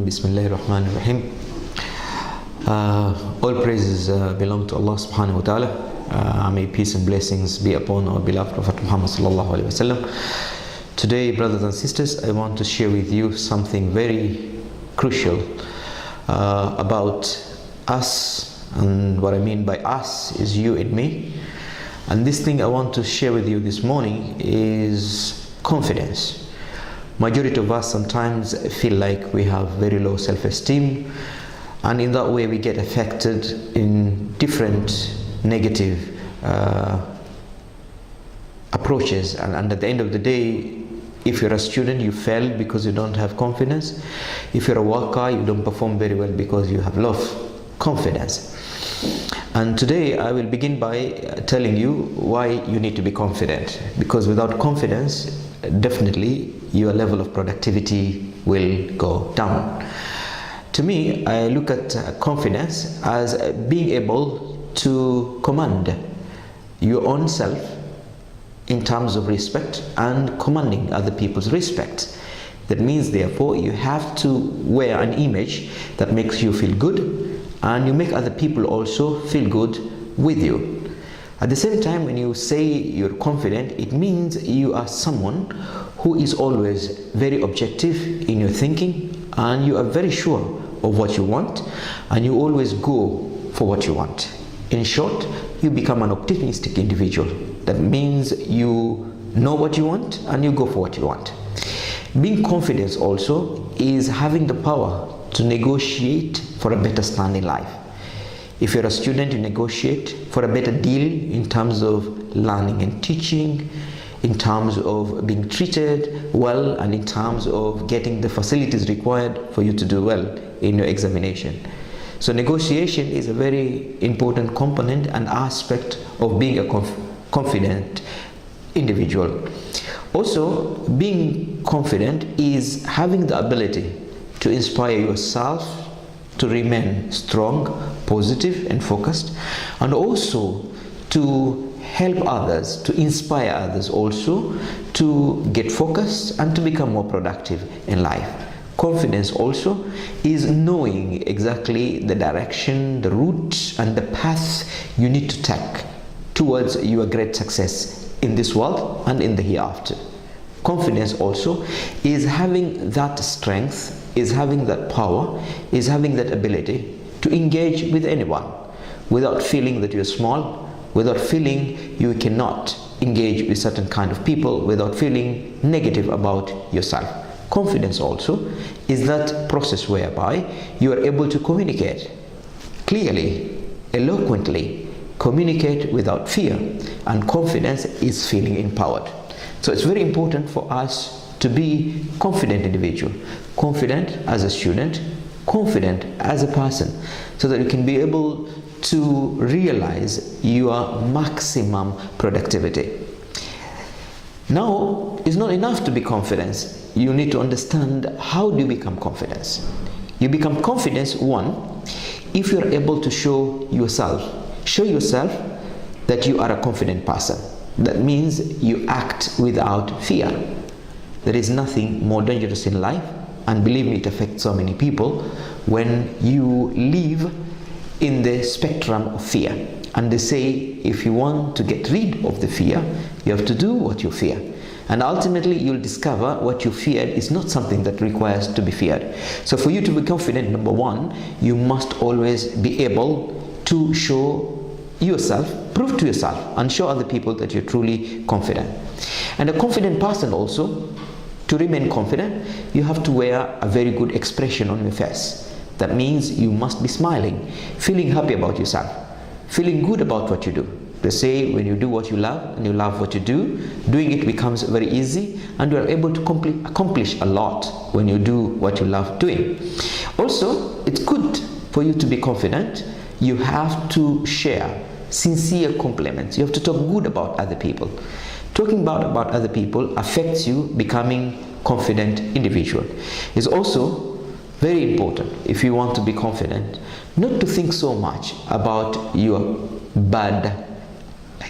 Bismillahirrahmanirrahim. All praises belong to Allah subhanahu wa ta'ala. May peace and blessings be upon our beloved Prophet Muhammad sallallahu alaihi wasallam. Today, brothers and sisters, I want to share with you something very crucial about us, and what I mean by us is you and me. And this thing I want to share with you this morning is confidence. Majority of us sometimes feel like we have very low self-esteem, and in that way we get affected in different negative approaches, and at the end of the day, if you're a student, you fail because you don't have confidence. If you're a worker, you don't perform very well because you have low confidence. And today I will begin by telling you why you need to be confident, because without confidence, definitely your level of productivity will go down. To me, I look at confidence as being able to command your own self in terms of respect and commanding other people's respect. That means, therefore, you have to wear an image that makes you feel good, and you make other people also feel good with you. At the same time, when you say you're confident, it means you are someone who is always very objective in your thinking, and you are very sure of what you want, and you always go for what you want. In short, you become an optimistic individual. That means you know what you want and you go for what you want. Being confident also is having the power to negotiate for a better stand in life. If you're a student, you negotiate for a better deal in terms of learning and teaching, in terms of being treated well, and in terms of getting the facilities required for you to do well in your examination. So negotiation is a very important component and aspect of being a confident individual. Also, being confident is having the ability to inspire yourself to remain strong, positive and focused, and also to help others, to inspire others also to get focused and to become more productive in life. Confidence also is knowing exactly the direction, the route and the path you need to take towards your great success in this world and in the hereafter. Confidence also is having that strength, is having that power, is having that ability to engage with anyone without feeling that you're small, without feeling you cannot engage with certain kind of people, without feeling negative about yourself. Confidence also is that process whereby you are able to communicate clearly, eloquently, communicate without fear, and confidence is feeling empowered. So it's very important for us to be confident individual, confident as a student, confident as a person, so that you can be able to realize your maximum productivity. Now, it's not enough to be confident. You need to understand, how do you become confident? You become confident, one, if you are able to show yourself that you are a confident person. That means you act without fear. There is nothing more dangerous in life, and believe me, it affects so many people, when you live in the spectrum of fear. And they say, if you want to get rid of the fear, you have to do what you fear. And ultimately you'll discover what you feared is not something that requires to be feared. So for you to be confident, number one, you must always be able to show yourself, prove to yourself and show other people that you're truly confident. And a confident person also, to remain confident, you have to wear a very good expression on your face. That means you must be smiling, feeling happy about yourself, feeling good about what you do. They say when you do what you love and you love what you do, doing it becomes very easy, and you are able to accomplish a lot when you do what you love doing. Also, it's good for you to be confident. You have to share sincere compliments. You have to talk good about other people. Talking about other people affects you becoming confident individual. It's also very important, if you want to be confident, not to think so much about your bad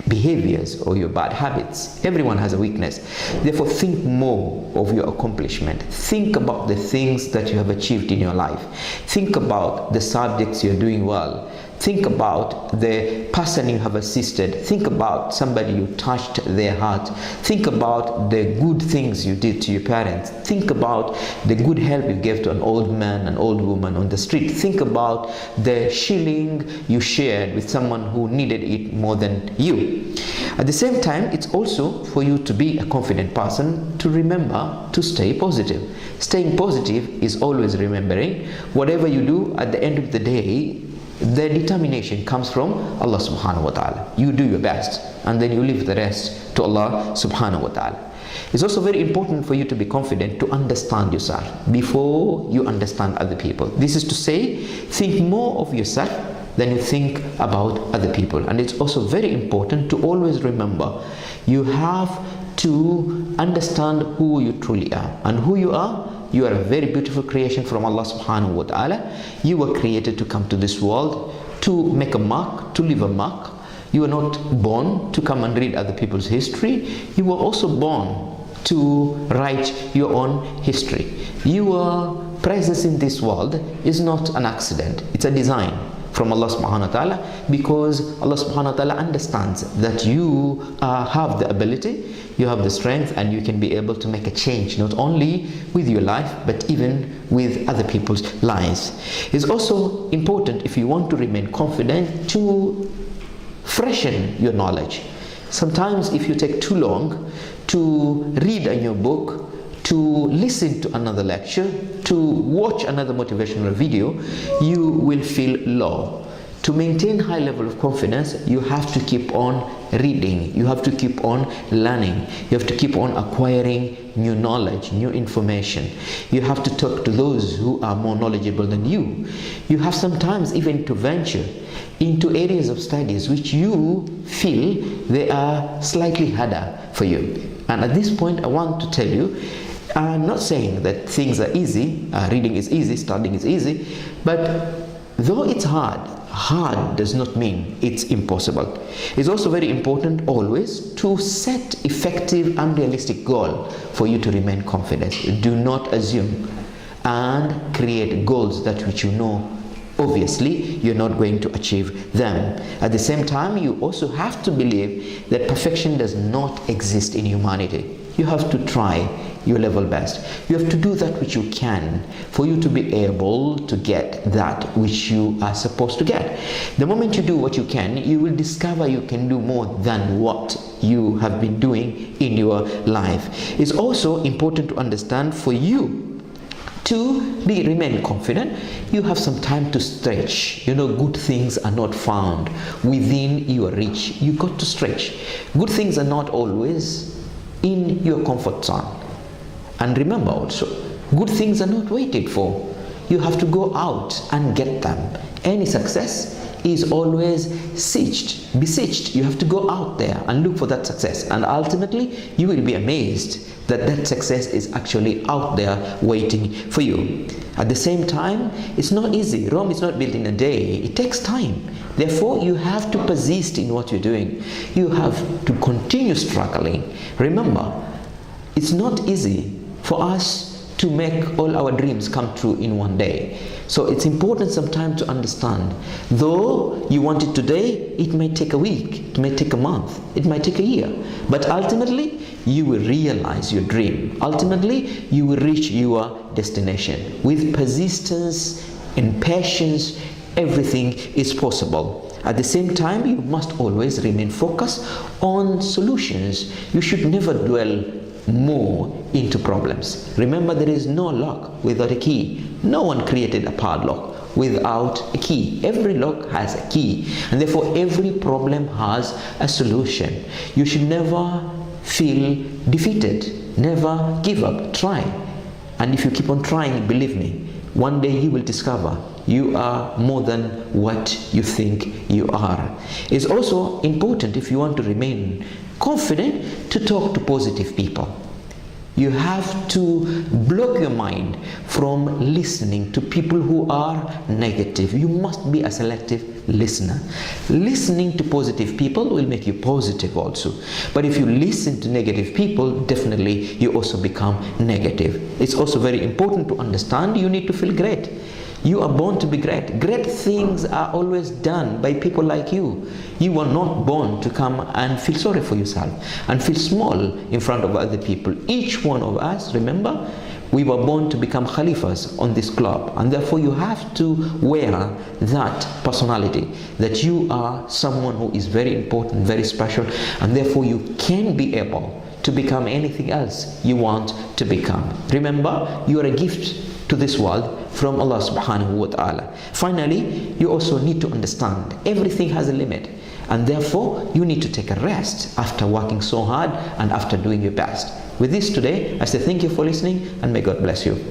behaviors or your bad habits. Everyone has a weakness. Therefore, think more of your accomplishment. Think about the things that you have achieved in your life. Think about the subjects you're doing well. Think about the person you have assisted. Think about somebody you touched their heart. Think about the good things you did to your parents. Think about the good help you gave to an old man, an old woman on the street. Think about the shilling you shared with someone who needed it more than you. At the same time, it's also for you to be a confident person to remember to stay positive. Staying positive is always remembering whatever you do, at the end of the day, the determination comes from Allah subhanahu wa ta'ala. You do your best and then you leave the rest to Allah subhanahu wa ta'ala. It's also very important for you to be confident to understand yourself before you understand other people. This is to say, think more of yourself than you think about other people. And it's also very important to always remember you have to understand who you truly are. And who you are a very beautiful creation from Allah subhanahu wa ta'ala. You were created to come to this world to make a mark, to leave a mark. You were not born to come and read other people's history. You were also born to write your own history. Your presence in this world is not an accident, it's a design from Allah subhanahu wa ta'ala, because Allah subhanahu wa ta'ala understands that you have the ability, you have the strength, and you can be able to make a change not only with your life but even with other people's lives. It's also important, if you want to remain confident, to freshen your knowledge. Sometimes if you take too long to read a new book, to listen to another lecture, to watch another motivational video, you will feel low. To maintain high level of confidence, you have to keep on reading, you have to keep on learning, you have to keep on acquiring new knowledge, new information. You have to talk to those who are more knowledgeable than you. You have sometimes even to venture into areas of studies which you feel they are slightly harder for you. And at this point, I want to tell you, I'm not saying that things are easy, reading is easy, studying is easy, but though it's hard does not mean it's impossible. It's also very important always to set effective and realistic goals for you to remain confident. Do not assume and create goals that which you know obviously you're not going to achieve them. At the same time, you also have to believe that perfection does not exist in humanity. You have to try your level best. You have to do that which you can for you to be able to get that which you are supposed to get. The moment you do what you can, you will discover you can do more than what you have been doing in your life. It's also important to understand, for you to remain confident, you have some time to stretch. You know, good things are not found within your reach. You got to stretch. Good things are not always in your comfort zone. And remember also, good things are not waited for. You have to go out and get them. Any success is always besieged. You have to go out there and look for that success. And ultimately, you will be amazed that that success is actually out there waiting for you. At the same time, it's not easy. Rome is not built in a day. It takes time. Therefore, you have to persist in what you're doing. You have to continue struggling. Remember, it's not easy for us to make all our dreams come true in one day. So it's important sometimes to understand, though you want it today, it may take a week, it may take a month, it might take a year, but ultimately you will realize your dream. Ultimately you will reach your destination. With persistence and patience, everything is possible. At the same time, you must always remain focused on solutions. You should never dwell more into problems. Remember, there is no lock without a key. No one created a padlock without a key. Every lock has a key, and therefore every problem has a solution. You should never feel defeated. Never give up. Try. And if you keep on trying, believe me, one day you will discover you are more than what you think you are. It's also important, if you want to remain confident, to talk to positive people. You have to block your mind from listening to people who are negative. You must be a selective listener. Listening to positive people will make you positive also. But if you listen to negative people, definitely you also become negative. It's also very important to understand you need to feel great. You are born to be great. Great things are always done by people like you. You were not born to come and feel sorry for yourself and feel small in front of other people. Each one of us, remember, we were born to become khalifas on this globe, and therefore you have to wear that personality, that you are someone who is very important, very special, and therefore you can be able to become anything else you want to become. Remember, you are a gift to this world from Allah subhanahu wa ta'ala. Finally, you also need to understand everything has a limit, and therefore you need to take a rest after working so hard and after doing your best. With this today, I say thank you for listening, and may God bless you.